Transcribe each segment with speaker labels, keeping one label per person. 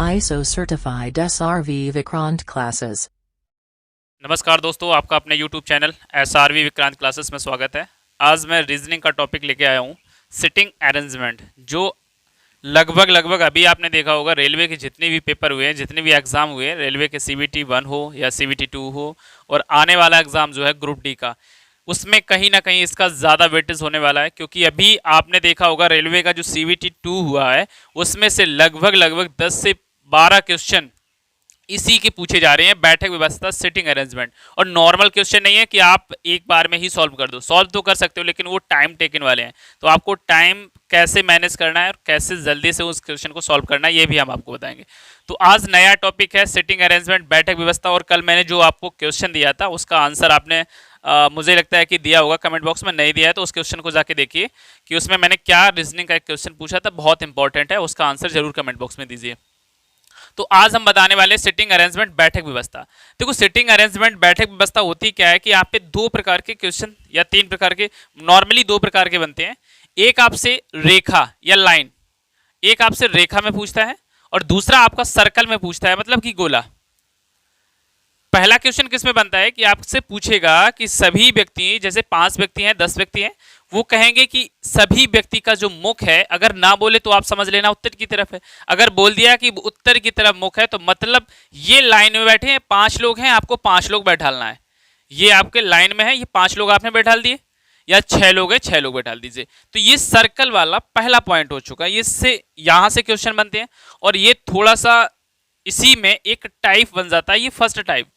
Speaker 1: ISO certified SRV Vikrant classes.
Speaker 2: नमस्कार दोस्तों, आपका अपने YouTube channel SRV Vikrant classes में स्वागत है। आज मैं रीजनिंग का टॉपिक लेके आया हूँ, सिटिंग अरेंजमेंट। जो लगभग अभी आपने देखा होगा, रेलवे के जितने भी पेपर हुए हैं, जितने भी एग्ज़ाम हुए, रेलवे के CBT 1 हो या CBT 2 हो, और आने वाला एग्ज़ाम जो है ग्रुप डी का, उसमें कहीं ना कहीं इसका ज़्यादा वेटेज होने वाला है। क्योंकि अभी आपने देखा होगा रेलवे का जो CBT 2 हुआ है, उसमें से लगभग 10 से 12 क्वेश्चन इसी के पूछे जा रहे हैं, बैठक व्यवस्था, सिटिंग अरेंजमेंट। और नॉर्मल क्वेश्चन नहीं है कि आप एक बार में ही सॉल्व कर दो, सॉल्व तो कर सकते हो, लेकिन वो टाइम टेकन वाले हैं। तो आपको टाइम कैसे मैनेज करना है और कैसे जल्दी से उस क्वेश्चन को सॉल्व करना है, ये भी हम आपको बताएंगे। तो आज नया टॉपिक है सिटिंग अरेंजमेंट, बैठक व्यवस्था। और कल मैंने जो आपको क्वेश्चन दिया था उसका आंसर आपने मुझे लगता है कि दिया होगा कमेंट बॉक्स में। नहीं दिया है तो उस क्वेश्चन को जाके देखिए कि उसमें मैंने क्या रीजनिंग का एक क्वेश्चन पूछा था, बहुत इंपॉर्टेंट है, उसका आंसर जरूर कमेंट बॉक्स में दीजिए। तो आज हम बताने वाले सिटिंग अरेंजमेंट, बैठक व्यवस्था। देखो, सिटिंग अरेंजमेंट, बैठक व्यवस्था होती क्या है कि आप पे दो प्रकार के क्वेश्चन या तीन प्रकार के, नॉर्मली दो प्रकार के बनते हैं। एक आपसे रेखा या लाइन, एक आपसे रेखा में पूछता है और दूसरा आपका सर्कल में पूछता है, मतलब कि गोला। पहला क्वेश्चन किस में बनता है कि आपसे पूछेगा कि सभी व्यक्ति, जैसे 5 व्यक्ति हैं, 10 व्यक्ति हैं, वो कहेंगे कि सभी व्यक्ति का जो मुख है, अगर ना बोले तो आप समझ लेना उत्तर की तरफ है। अगर बोल दिया कि उत्तर की तरफ मुख है, तो मतलब ये लाइन में बैठे हैं, 5 लोग हैं, आपको 5 लोग बैठालना है। ये आपके लाइन में है, ये 5 लोग आपने बैठाल दिए, या 6 लोग है, 6 लोग बैठाल दीजिए। तो ये सर्कल वाला पहला पॉइंट हो चुका है। इससे यहां से क्वेश्चन बनते हैं और ये थोड़ा सा इसी में एक टाइप बन जाता है। ये फर्स्ट टाइप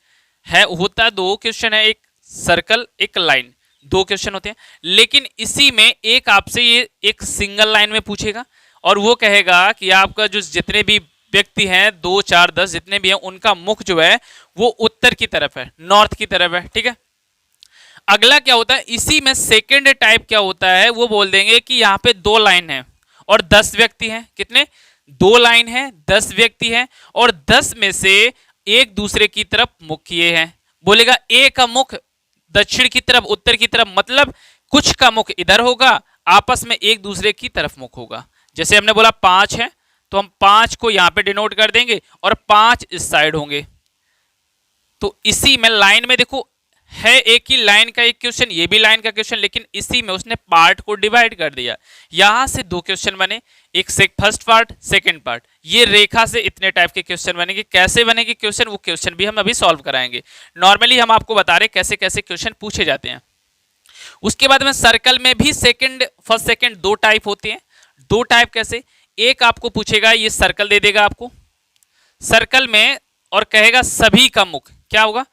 Speaker 2: है, होता है दो क्वेश्चन है, एक सर्कल एक लाइन, दो क्वेश्चन होते हैं। लेकिन इसी में एक आपसे ये एक सिंगल लाइन में पूछेगा और वो कहेगा कि आपका जो जितने भी व्यक्ति हैं, 2 4 10 जितने भी हैं, उनका मुख जो है वो उत्तर की तरफ है, नॉर्थ की तरफ है। ठीक है, अगला क्या होता है, इसी में सेकेंड टाइप क्या होता है, वो बोल देंगे कि यहाँ पे 2 लाइन है और 10 व्यक्ति हैं। कितने? 2 लाइन है, 10 व्यक्ति हैं और 10 में से एक दूसरे की तरफ मुख किए हैं। बोलेगा ए का मुख दक्षिण की तरफ, उत्तर की तरफ, मतलब कुछ का मुख इधर होगा, आपस में एक दूसरे की तरफ मुख होगा। जैसे हमने बोला 5 है, तो हम 5 को यहां पे डिनोट कर देंगे और 5 इस साइड होंगे। तो इसी में लाइन में देखो है एक ही लाइन का एक क्वेश्चन, ये भी लाइन का क्वेश्चन, लेकिन इसी में उसने पार्ट को डिवाइड कर दिया। यहां से 2 क्वेश्चन बने, एक से फर्स्ट पार्ट, सेकंड पार्ट। ये रेखा से इतने टाइप के क्वेश्चन बनेंगे। कैसे बनेंगे क्वेश्चन, वो क्वेश्चन भी हम अभी सॉल्व कराएंगे। नॉर्मली हम आपको बता रहे कैसे कैसे क्वेश्चन पूछे जाते हैं। उसके बाद में सर्कल में भी सेकंड, फर्स्ट सेकंड 2 टाइप होते हैं। 2 टाइप कैसे, एक आपको पूछेगा, ये सर्कल दे देगा आपको सर्कल में और कहेगा सभी का मुख क्या होगा।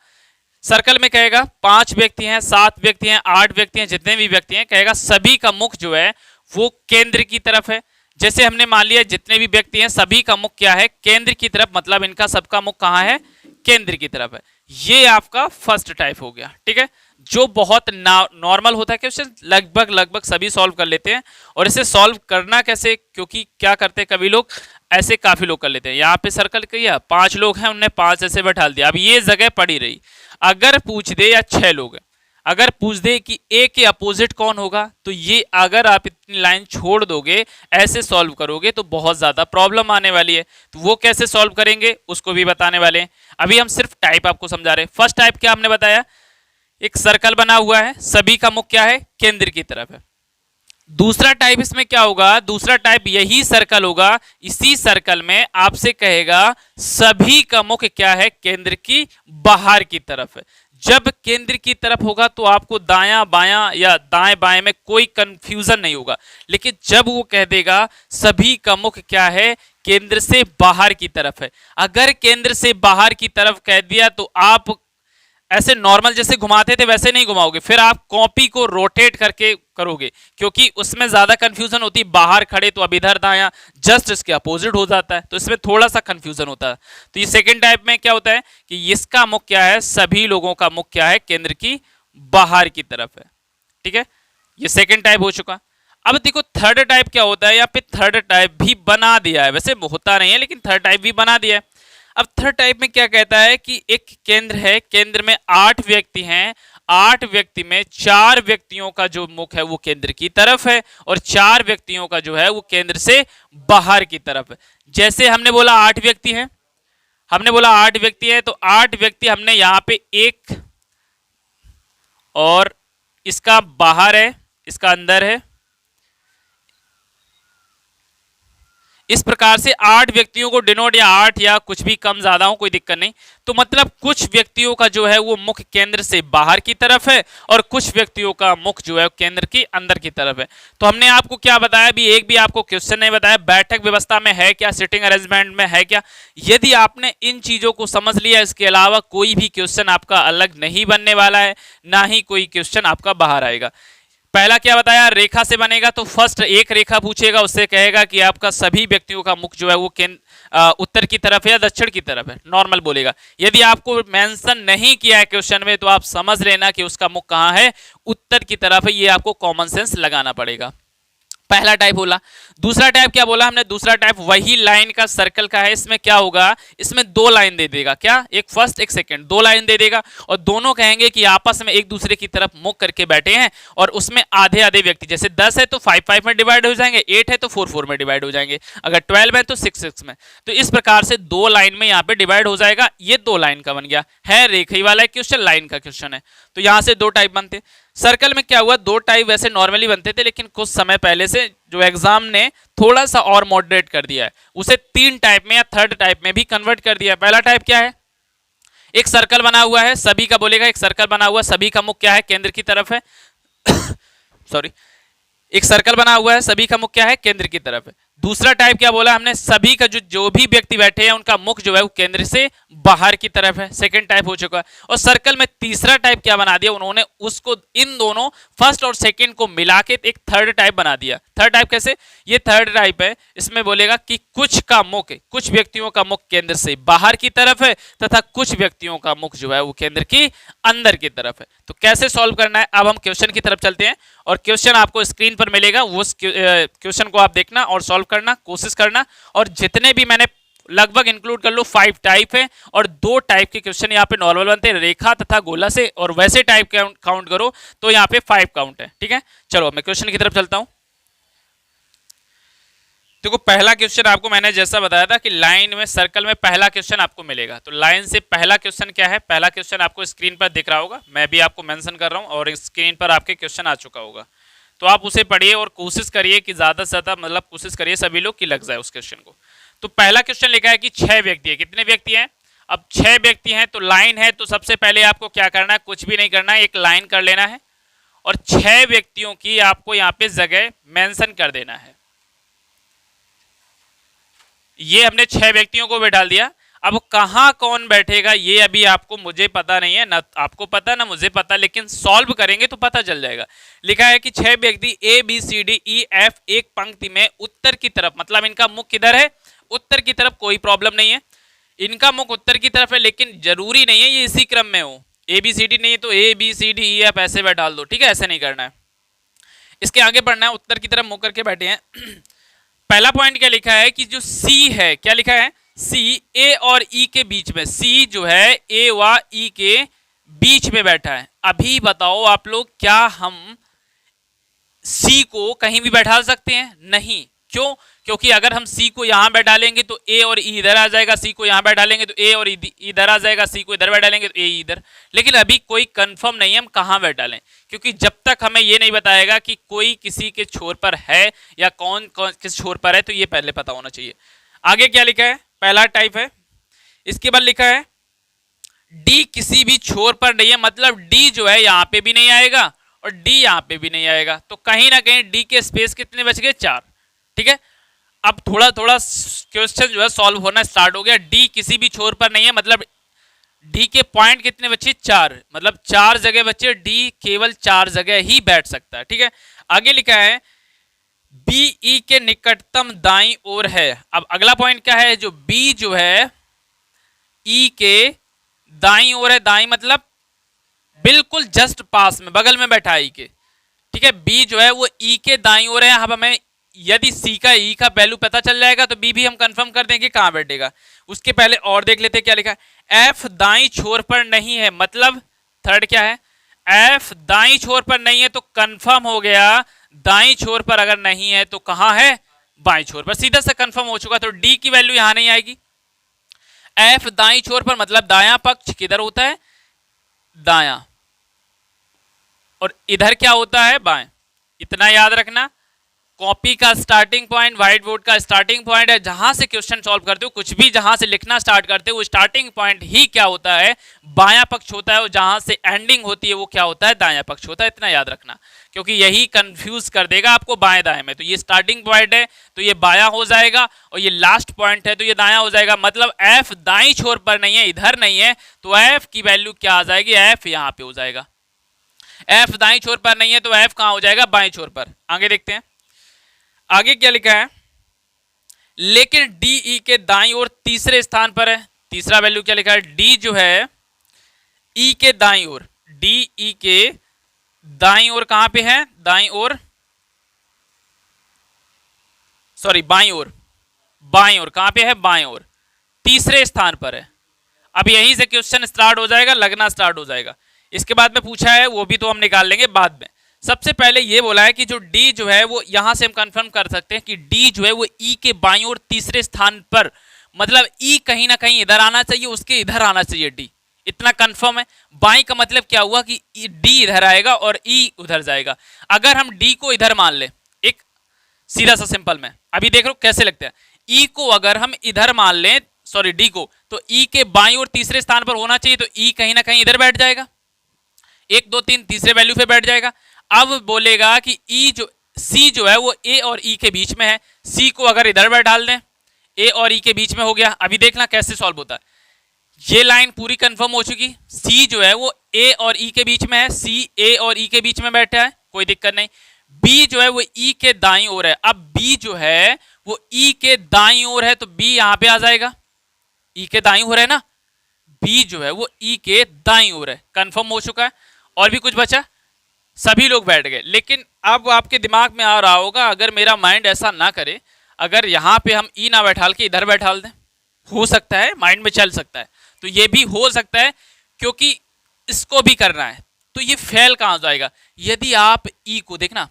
Speaker 2: सर्कल में कहेगा 5 व्यक्ति हैं, 7 व्यक्ति हैं, 8 व्यक्ति हैं, जितने भी व्यक्ति हैं, कहेगा सभी का मुख जो है वो केंद्र की तरफ है। जैसे हमने मान लिया जितने भी व्यक्ति हैं सभी का मुख क्या है, केंद्र की तरफ, मतलब इनका सबका मुख कहाँ है, केंद्र की तरफ है। ये आपका फर्स्ट टाइप हो गया। ठीक है, जो बहुत नॉर्मल होता है क्वेश्चन, लगभग सभी सॉल्व कर लेते हैं। और इसे सॉल्व करना कैसे, क्योंकि क्या करते हैं कभी लोग ऐसे, काफी लोग कर लेते हैं। यहाँ पे सर्कल किया, 5 लोग हैं, उन्हें 5 ऐसे बैठा दिया। अब ये जगह पड़ी रही, अगर पूछ दे, या 6 लोग हैं, अगर पूछ दे कि ए के अपोजिट कौन होगा, तो ये अगर आप इतनी लाइन छोड़ दोगे, ऐसे सॉल्व करोगे, तो बहुत ज्यादा प्रॉब्लम आने वाली है। तो वो कैसे सॉल्व करेंगे उसको भी बताने वाले हैं। अभी हम सिर्फ टाइप आपको समझा रहे हैं। फर्स्ट टाइप क्या हमने बताया, एक सर्कल बना हुआ है, सभी का मुख क्या है, केंद्र की तरफ है। दूसरा टाइप इसमें क्या होगा, दूसरा टाइप यही सर्कल होगा, इसी सर्कल में आपसे कहेगा सभी का मुख क्या है, केंद्र की बाहर की तरफ है। जब केंद्र की तरफ होगा तो आपको दायां बायां या दाएं बाएं में कोई कंफ्यूजन नहीं होगा। लेकिन जब वो कह देगा सभी का मुख क्या है, केंद्र से बाहर की तरफ है, अगर केंद्र से बाहर की तरफ कह दिया तो आप ऐसे नॉर्मल जैसे घुमाते थे वैसे नहीं घुमाओगे, फिर आप कॉपी को रोटेट करके करोगे, क्योंकि उसमें ज्यादा कंफ्यूजन होती है। बाहर खड़े तो अब इधर दायां, जस्ट इसके अपोजिट हो जाता है, तो इसमें थोड़ा सा कंफ्यूजन होता है। तो ये सेकंड टाइप में क्या होता है कि इसका मुख क्या है, सभी लोगों का मुख क्या है, केंद्र की बाहर की तरफ है। ठीक है, ये सेकंड टाइप हो चुका। अब देखो थर्ड टाइप क्या होता है, या फिर थर्ड टाइप भी बना दिया है, वैसे होता नहीं है लेकिन थर्ड टाइप भी बना दिया है। अब थर्ड टाइप में क्या कहता है कि एक केंद्र है, केंद्र में 8 व्यक्ति हैं, 8 व्यक्ति में 4 व्यक्तियों का जो मुख है वो केंद्र की तरफ है और 4 व्यक्तियों का जो है वो केंद्र से बाहर की तरफ है। जैसे हमने बोला 8 व्यक्ति हैं, हमने बोला 8 व्यक्ति हैं, तो 8 व्यक्ति हमने यहाँ पे एक और इसका बाहर है, इसका अंदर है, इस प्रकार से 8 व्यक्तियों को डिनोट या 8 या कुछ भी कम ज्यादा हो कोई दिक्कत नहीं। तो मतलब कुछ व्यक्तियों का जो है वो मुख केंद्र से बाहर की तरफ है और कुछ व्यक्तियों का मुख जो है केंद्र की अंदर की तरफ है। तो हमने आपको क्या बताया, अभी एक भी आपको क्वेश्चन नहीं बताया बैठक व्यवस्था में है क्या, सिटिंग अरेंजमेंट में है क्या। यदि आपने इन चीजों को समझ लिया, इसके अलावा कोई भी क्वेश्चन आपका अलग नहीं बनने वाला है, ना ही कोई क्वेश्चन आपका बाहर आएगा। पहला क्या बताया, रेखा से बनेगा, तो फर्स्ट एक रेखा पूछेगा, उससे कहेगा कि आपका सभी व्यक्तियों का मुख जो है वो उत्तर की तरफ है या दक्षिण की तरफ है, नॉर्मल बोलेगा। यदि आपको मेंशन नहीं किया है क्वेश्चन में तो आप समझ लेना कि उसका मुख कहाँ है, उत्तर की तरफ है। ये आपको कॉमन सेंस लगाना पड़ेगा। पहला टाइप बोला। दूसरा टाइप क्या बोला हमने, दूसरा टाइप वही लाइन का सर्कल का है। इसमें क्या होगा, इसमें 2 लाइन दे देगा, क्या, एक फर्स्ट एक सेकंड, 2 लाइन दे देगा और दोनों कहेंगे कि आपस में एक दूसरे की तरफ मुख करके बैठे हैं और उसमें आधे आधे व्यक्ति, जैसे 10 है तो 5 में डिवाइड हो जाएंगे, 8 है तो 4 में डिवाइड हो जाएंगे, अगर 12 है तो 6 में। तो इस प्रकार से 2 लाइन में यहाँ पे डिवाइड हो जाएगा। ये 2 लाइन का बन गया है, रेखी वाला क्वेश्चन, लाइन का क्वेश्चन है। तो यहाँ से 2 टाइप बनते। सर्कल में क्या हुआ, 2 टाइप वैसे नॉर्मली बनते थे, लेकिन कुछ समय पहले से जो एग्जाम ने थोड़ा सा और मॉडरेट कर दिया है, उसे 3 टाइप में या 3rd टाइप में भी कन्वर्ट कर दिया है। पहला टाइप क्या है, एक सर्कल बना हुआ है, सभी का बोलेगा, एक सर्कल बना हुआ है, सभी का मुख क्या है, केंद्र की तरफ है सॉरी, एक सर्कल बना हुआ है, सभी का मुख क्या है, केंद्र की तरफ है। दूसरा टाइप क्या बोला हमने, सभी का जो भी व्यक्ति बैठे हैं उनका मुख जो है वो केंद्र से बाहर की तरफ है, सेकंड टाइप हो चुका है। और सर्कल में तीसरा टाइप क्या बना दिया उन्होंने, उसको इन दोनों फर्स्ट और सेकंड को मिला के एक 3rd टाइप बना दिया। 3rd टाइप कैसे, ये 3rd टाइप है, इसमें बोलेगा कि कुछ का मुख, कुछ व्यक्तियों का मुख केंद्र से बाहर की तरफ है तथा कुछ व्यक्तियों का मुख जो है वो केंद्र की अंदर की तरफ है। तो कैसे सॉल्व करना है, अब हम क्वेश्चन की तरफ चलते हैं और क्वेश्चन आपको स्क्रीन पर मिलेगा, उस क्वेश्चन को आप देखना और सॉल्व करना, कोशिश करना। और जितने भी मैंने लगभग इंक्लूड कर लो 5 टाइप है और 2 टाइप के क्वेश्चन यहाँ पे नॉर्मल बनते हैं, रेखा तथा गोला से, और वैसे टाइप काउंट करो तो यहाँ पे 5 काउंट है। ठीक है, चलो मैं क्वेश्चन की तरफ चलता हूं। देखो पहला क्वेश्चन आपको मैंने जैसा बताया था कि लाइन में सर्कल में पहला क्वेश्चन आपको मिलेगा, तो लाइन से पहला क्वेश्चन क्या है, पहला क्वेश्चन आपको स्क्रीन पर दिख रहा होगा, मैं भी आपको मेंशन कर रहा हूं और स्क्रीन पर आपके क्वेश्चन आ चुका होगा। तो आप उसे पढ़िए और कोशिश करिए कि ज्यादा से ज्यादा, मतलब कोशिश करिए सभी लोग कि लग जाए उस क्वेश्चन को। तो पहला क्वेश्चन लिखा है कि 6 व्यक्ति है, कितने व्यक्ति हैं, अब 6 व्यक्ति हैं, तो लाइन है, तो सबसे पहले आपको क्या करना है, कुछ भी नहीं करना है, एक लाइन कर लेना है और 6 व्यक्तियों की आपको यहाँ पे जगह मेंशन कर देना है। ये हमने 6 व्यक्तियों को बैठा दिया। अब कहाँ कौन बैठेगा ये अभी आपको, मुझे पता नहीं है, ना आपको पता ना मुझे पता, लेकिन सॉल्व करेंगे तो पता चल जाएगा। लिखा है कि 6 व्यक्ति ABCDEF एक पंक्ति में उत्तर की तरफ, मतलब इनका मुख किधर है, उत्तर की तरफ, कोई प्रॉब्लम नहीं है, इनका मुख उत्तर की तरफ है, लेकिन जरूरी नहीं है ये इसी क्रम में हो। ABCD नहीं है तो ABCDEF ऐसे बैठा दो, ठीक है, ऐसे नहीं करना है, इसके आगे बढ़ना है, उत्तर की तरफ मुख करके बैठे हैं। पहला पॉइंट क्या लिखा है कि जो C है, क्या लिखा है, C A और E के बीच में, C जो है A व E के बीच में बैठा है। अभी बताओ आप लोग, क्या हम C को कहीं भी बैठा सकते हैं, नहीं, क्यों, क्योंकि अगर हम C को यहां बैठा लेंगे तो A और E इधर आ जाएगा, C को यहां बैठा लेंगे तो A और E इधर आ जाएगा, C को इधर बैठा लेंगे तो A इधर। लेकिन अभी कोई कंफर्म नहीं है हम कहां बैठा लें, क्योंकि जब तक हमें ये नहीं बताएगा कि कोई किसी के छोर पर है या कौन कौन किस छोर पर है, तो ये पहले पता होना चाहिए। आगे क्या लिखा है, पहला टाइप है, इसके बाद लिखा है D किसी भी छोर पर नहीं है, मतलब D जो है यहाँ पे भी नहीं आएगा और D यहाँ पे भी नहीं आएगा, तो कहीं ना कहीं D के स्पेस कितने बच गए, 4। ठीक है, अब थोड़ा थोड़ा क्वेश्चन जो है सॉल्व होना स्टार्ट हो गया। D किसी भी छोर पर नहीं है, मतलब D के पॉइंट कितने बचे, 4, मतलब 4 जगह बचे, D केवल 4 जगह ही बैठ सकता है। ठीक है, आगे लिखा है B E के निकटतम दाईं ओर है। अब अगला पॉइंट क्या है, जो B जो है E के दाईं ओर है, दाईं मतलब बिल्कुल जस्ट पास में, बगल में बैठा है E के। ठीक है, B जो है वो E के दाईं ओर है। अब हमें यदि C का E का वैल्यू पता चल जाएगा तो B भी हम कंफर्म कर देंगे कहां बैठेगा। उसके पहले और देख लेते क्या लिखा है, F दाईं छोर पर नहीं है, मतलब 3rd क्या है, एफ दाई छोर पर नहीं है तो कंफर्म हो गया, दाई छोर पर अगर नहीं है तो कहां है, बाई छोर पर, सीधा से कंफर्म हो चुका। तो डी की वैल्यू यहां नहीं आएगी। एफ दाई छोर पर मतलब दायां पक्ष किधर होता है, दायां, और इधर क्या होता है, बाएं। इतना याद रखना। कॉपी का स्टार्टिंग पॉइंट व्हाइट बोर्ड का स्टार्टिंग पॉइंट है, जहां से क्वेश्चन सॉल्व करते हो, कुछ भी जहां से लिखना स्टार्ट करते हो, वो स्टार्टिंग पॉइंट ही क्या होता है, बायां पक्ष होता है, और जहां से एंडिंग होती है वो क्या होता है, दायां पक्ष होता है। इतना याद रखना, क्योंकि यही कंफ्यूज कर देगा आपको बाएं दाएं में। तो ये स्टार्टिंग पॉइंट है तो ये बायां हो जाएगा, और ये लास्ट पॉइंट है तो ये दायां हो जाएगा। मतलब एफ दाई छोर पर नहीं है, इधर नहीं है, तो एफ की वैल्यू क्या आ जाएगी, एफ यहां पे हो जाएगा। एफ दाई छोर पर नहीं है तो एफ कहां हो जाएगा, बाएं छोर पर। आगे देखते हैं, आगे क्या लिखा है, लेकिन डी ई के दाईं ओर तीसरे स्थान पर है। तीसरा वैल्यू क्या लिखा है, डी जो है ई के दाईं ओर, डी ई के दाईं ओर कहां पे है, दाईं ओर, सॉरी बाईं ओर, बाईं ओर कहां पे है, बाईं ओर, तीसरे स्थान पर है। अब यहीं से क्वेश्चन स्टार्ट हो जाएगा, लगना स्टार्ट हो जाएगा। इसके बाद में पूछा है वो भी तो हम निकाल लेंगे बाद में। सबसे पहले ये बोला है कि जो D जो है वो यहां से हम कंफर्म कर सकते हैं कि D जो है वो E के बाईं ओर तीसरे स्थान पर, मतलब E कहीं ना कहीं इधर आना चाहिए, उसके इधर आना चाहिए D, इतना कंफर्म है। बाईं का मतलब क्या हुआ कि D इधर आएगा और E उधर जाएगा। अगर हम D को इधर मान ले, एक सीधा सा सिंपल में, अभी देख लो कैसे लगता है, E को अगर हम इधर मान लें, सॉरी D को, तो E के बाईं ओर तीसरे स्थान पर होना चाहिए, तो E कहीं ना कहीं इधर बैठ जाएगा, 1 2 3 तीसरे वैल्यू पे बैठ जाएगा। अब बोलेगा कि E जो C जो है वो A और E के बीच में है, C को अगर इधर बैठा दें, A और E के बीच में हो गया। अभी देखना कैसे सॉल्व होता है। ये लाइन पूरी कंफर्म हो चुकी, C जो है वो A और E के बीच में है, C A और E के बीच में बैठा है, कोई दिक्कत नहीं। B जो है वो E के दाईं ओर है, अब B जो है वो E के दाईं ओर है, तो B यहां पे आ जाएगा, E के दाईं ओर है ना, B जो है वो E के दाईं ओर है, कंफर्म हो चुका है। और भी कुछ बचा, सभी लोग बैठ गए। लेकिन अब आपके दिमाग में आ रहा होगा, अगर मेरा माइंड ऐसा ना करे, अगर यहाँ पे हम ई ना बैठाल के इधर बैठाल दें, हो सकता है माइंड में चल सकता है, तो ये भी हो सकता है, क्योंकि इसको भी करना है, तो ये फेल कहाँ जाएगा। यदि आप ई को देखना,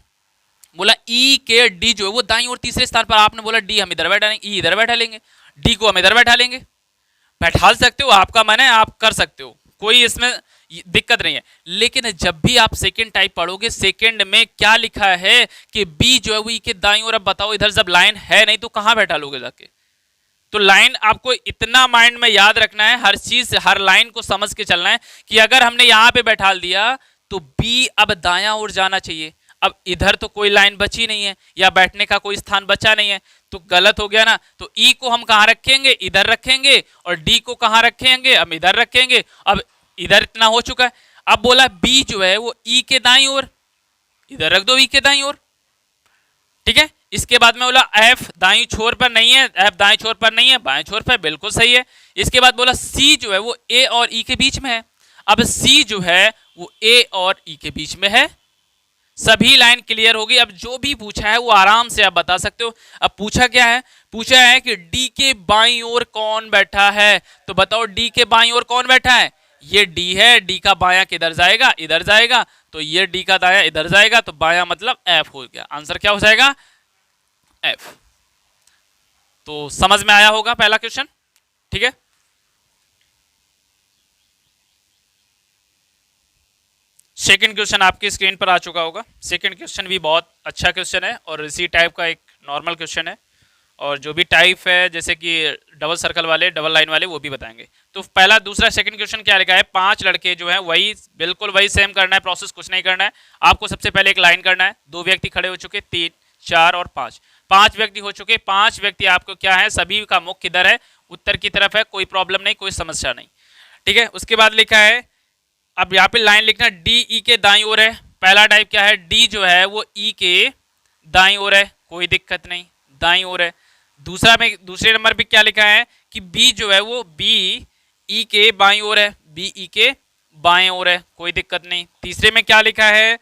Speaker 2: बोला ई के डी जो है वो दाईं ओर तीसरे स्थान पर, आपने बोला डी हम इधर बैठा लेंगे, ई इधर बैठा लेंगे, डी को हम इधर बैठा लेंगे, बैठा सकते हो, आपका मन है, आप कर सकते हो, कोई इसमें दिक्कत नहीं है। लेकिन जब भी आप सेकंड टाइप पढ़ोगे, सेकंड में क्या लिखा है कि बी जो है वो ई के दाईं ओर, अब बताओ इधर जब लाइन है नहीं तो कहां बैठा लोगे जाके। तो लाइन आपको इतना माइंड में याद रखना है, हर चीज हर लाइन को समझ के चलना है कि अगर हमने यहां पे बैठा दिया तो बी अब दायां ओर जाना चाहिए। अब इधर तो कोई लाइन बची नहीं है या बैठने का कोई स्थान बचा नहीं है, तो गलत हो गया ना। तो ई को हम कहां रखेंगे, इधर रखेंगे, और डी को कहां रखेंगे, हम इधर रखेंगे। अब इधर इतना हो चुका है। अब बोला बी जो है वो ई के दाईं ओर, इधर रख दो ई के दाईं ओर, ठीक है। इसके बाद में बोला एफ दाईं छोर पर नहीं है, एफ दाईं छोर पर नहीं है, बाएं छोर पर, बिल्कुल सही है। इसके बाद बोला सी जो है वो ए और ई के बीच में है। अब सी जो है वो ए और ई के बीच में है। सभी लाइन क्लियर होगी। अब जो भी पूछा है वो आराम से आप बता सकते हो। अब पूछा क्या है, पूछा है कि डी के बाईं ओर कौन बैठा है, तो बताओ डी के बाईं ओर कौन बैठा है, ये डी है, डी का बायां किधर जाएगा, इधर जाएगा, तो ये डी का दायां इधर जाएगा, तो बायां मतलब एफ हो गया। आंसर क्या हो जाएगा, एफ। तो समझ में आया होगा पहला क्वेश्चन, ठीक है। सेकंड क्वेश्चन आपकी स्क्रीन पर आ चुका होगा। सेकंड क्वेश्चन भी बहुत अच्छा क्वेश्चन है और इसी टाइप का एक नॉर्मल क्वेश्चन है, और जो भी टाइप है जैसे कि डबल सर्कल वाले, डबल लाइन वाले, वो भी बताएंगे। तो पहला दूसरा सेकंड क्वेश्चन क्या लिखा है, 5 लड़के जो हैं वही बिल्कुल वही सेम करना है, प्रोसेस कुछ नहीं करना है आपको। सबसे पहले एक लाइन करना है, 2 व्यक्ति खड़े हो चुके, 3 4 और 5 व्यक्ति हो चुके। 5 व्यक्ति आपको क्या है, सभी का मुख किधर है, उत्तर की तरफ है, कोई प्रॉब्लम नहीं, कोई समस्या नहीं, ठीक है। उसके बाद लिखा है, अब यहाँ पे लाइन लिखना, डी ई के दाईं ओर है। पहला टाइप क्या है, डी जो है वो ई के दाईं ओर है, कोई दिक्कत नहीं, दाईं ओर है। दूसरा में दूसरे नंबर पे क्या लिखा है कि बी जो है वो बी ई के बाईं ओर है, बी ई के बाएं ओर है, कोई दिक्कत नहीं। तीसरे में क्या लिखा है,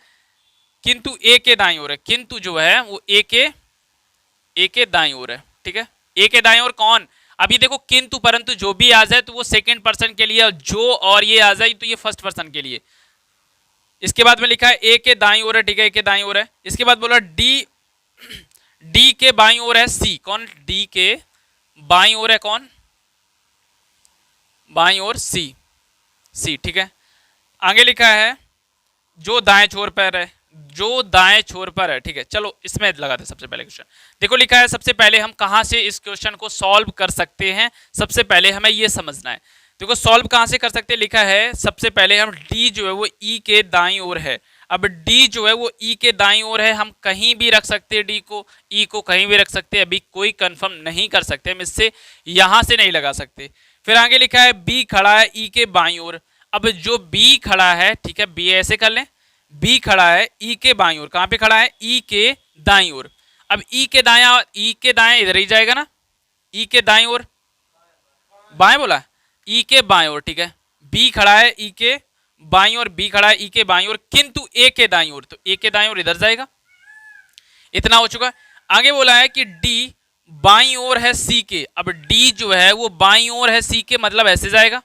Speaker 2: किंतु ए के दाईं ओर है, किंतु जो है वो ए के दाईं ओर है, ठीक है। ए के दाईं ओर कौन, अभी देखो किंतु परंतु जो भी आ जाए तो वो सेकंड पर्सन के लिए, जो और ये आ जाए तो ये फर्स्ट पर्सन के लिए, इसके बाद में लिखा है ए के दाईं ओर है, ठीक है, ए के दाईं ओर है। इसके बाद बोला डी के बाईं ओर है सी, कौन डी के बाईं ओर है, कौन बाईं ओर सी, ठीक है। आगे लिखा है जो दाएं छोर पर है, जो दाएं छोर पर है, ठीक है। चलो इसमें लगाते हैं सबसे पहले क्वेश्चन। देखो लिखा है सबसे पहले हम कहां से इस क्वेश्चन को सॉल्व कर सकते हैं, सबसे पहले हमें ये समझना है। देखो सॉल्व कहां से कर सकते हैं, लिखा है सबसे पहले हम डी जो है वो ई के दाईं ओर है। अब डी जो है वो ई के दाईं ओर है, हम कहीं भी रख सकते हैं डी को, ई को कहीं भी रख सकते हैं, अभी कोई कंफर्म नहीं कर सकते हम इससे, यहां से नहीं लगा सकते। फिर आगे लिखा है बी खड़ा है ई के बाईं ओर। अब जो बी खड़ा है, ठीक है, बी ऐसे कर लें, बी खड़ा है ई के बाईं ओर, कहां पे खड़ा है, ई के दाईं ओर। अब ई के दाएं इधर ही जाएगा ना, ई के दाईं ओर, बाएं बोला, ई के बाईं ओर, ठीक है। बी खड़ा है ई के बाईं ओर, बी खड़ा है ई के बाईं ओर, किंतु ए के दाईं ओर, तो ए के दाईं ओर इधर जाएगा। इतना हो चुका। आगे बोला है कि डी बाईं ओर है सी के। अब डी जो है वो बाईं ओर है सी के, मतलब ऐसे जाएगा,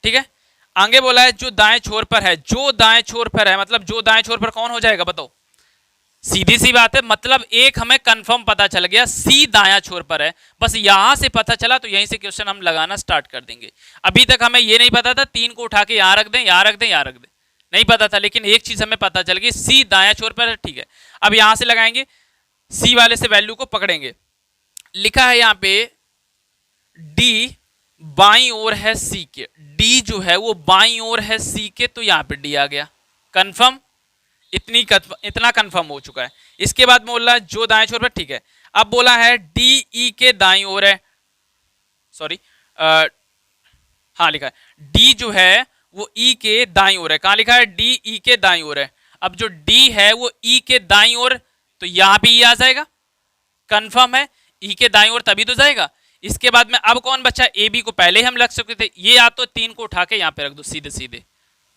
Speaker 2: ठीक है। आगे बोला है जो दाएं छोर पर है, जो दाएं छोर पर है, मतलब जो दाएं छोर पर कौन हो जाएगा बताओ, सीधी सी बात है, मतलब एक हमें कंफर्म पता चल गया सी दायां छोर पर है, बस यहां से पता चला तो यहीं से क्वेश्चन हम लगाना स्टार्ट कर देंगे। अभी तक हमें ये नहीं पता था, 3 को उठा के यहां रख दें, यहां रख दें, यहां रख दें, नहीं पता था, लेकिन एक चीज हमें पता चल गई सी दायां छोर पर है, ठीक है। अब यहां से लगाएंगे, सी वाले से वैल्यू को पकड़ेंगे। लिखा है यहां पे डी बाईं ओर है सी के, डी जो है वो बाईं ओर है सी के, तो यहां पे डी आ गया, कंफर्म, इतना कंफर्म हो चुका है। इसके बाद बोला जो दाएं छोर पर, ठीक है। अब बोला है डी ई के दाईं ओर है, सॉरी हाँ लिखा है डी जो है वो ई के दाईं ओर है, कहां लिखा है, डी ई के दाईं ओर है। अब जो डी है वो ई के दाईं ओर, तो यहां पे ई आ जाएगा, कंफर्म है, ई के दाईं ओर तभी तो जाएगा। इसके बाद में अब कौन बचा, ए बी को पहले हम लग चुके थे, ये या तो 3 को उठा के यहां पे रख दो सीधे सीधे,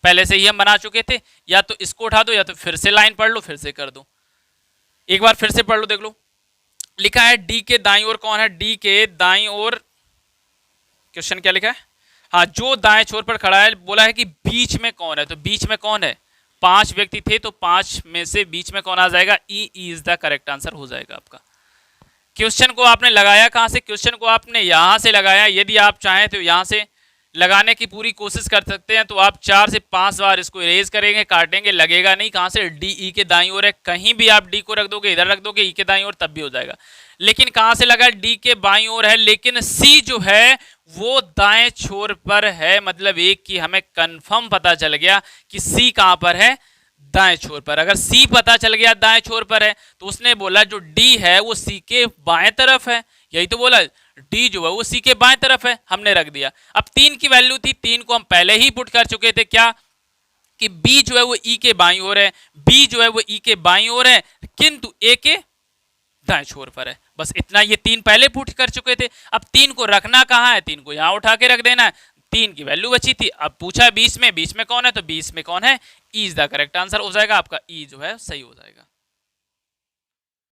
Speaker 2: पहले से ही हम बना चुके थे, या तो इसको उठा दो या तो फिर से लाइन पढ़ लो, फिर से कर दो, एक बार फिर से पढ़ लो, देख लो। लिखा है डी के दाईं ओर कौन है, डी के दाईं ओर, क्वेश्चन क्या लिखा है, हाँ जो दाएं छोर पर खड़ा है। बोला है कि बीच में कौन है, तो बीच में कौन है, 5 व्यक्ति थे, तो 5 में से बीच में कौन आ जाएगा, E is the correct answer हो जाएगा आपका। क्वेश्चन को आपने लगाया कहां से, क्वेश्चन को आपने यहां से लगाया। यदि आप चाहें तो यहां से लगाने की पूरी कोशिश कर सकते हैं, तो आप 4 से 5 बार इसको इरेज करेंगे, काटेंगे, लगेगा नहीं। कहां से, डी ई के दाईं ओर है, कहीं भी आप डी को रख दोगे, इधर रख दोगे ई के दाईं ओर, तब भी हो जाएगा। लेकिन कहां से लगा, डी के बाईं ओर है, लेकिन सी जो है वो दाएं छोर पर है, मतलब एक की हमें कंफर्म पता चल गया कि सी कहां पर है, दाएं छोर पर। अगर सी पता चल गया दाएं छोर पर है, तो उसने बोला जो डी है वो सी के बाएं तरफ है, यही तो बोला, डी जो है वो सी के बाएं तरफ है, हमने रख दिया। अब 3 की वैल्यू थी, 3 को हम पहले ही पुट कर चुके थे, क्या कि बी जो है वो ई के बाईं ओर है, बी जो है वो ई के बाईं ओर है, किंतु ए के दाएं छोर पर है, बस इतना, ये 3 पहले पुट कर चुके थे। अब 3 को रखना कहां है, 3 को यहां उठा के रख देना है, 3 की वैल्यू बची थी। अब पूछा बीच में कौन है, तो बीच में कौन है, E is the correct answer हो जाएगा आपका, ई जो है सही हो जाएगा।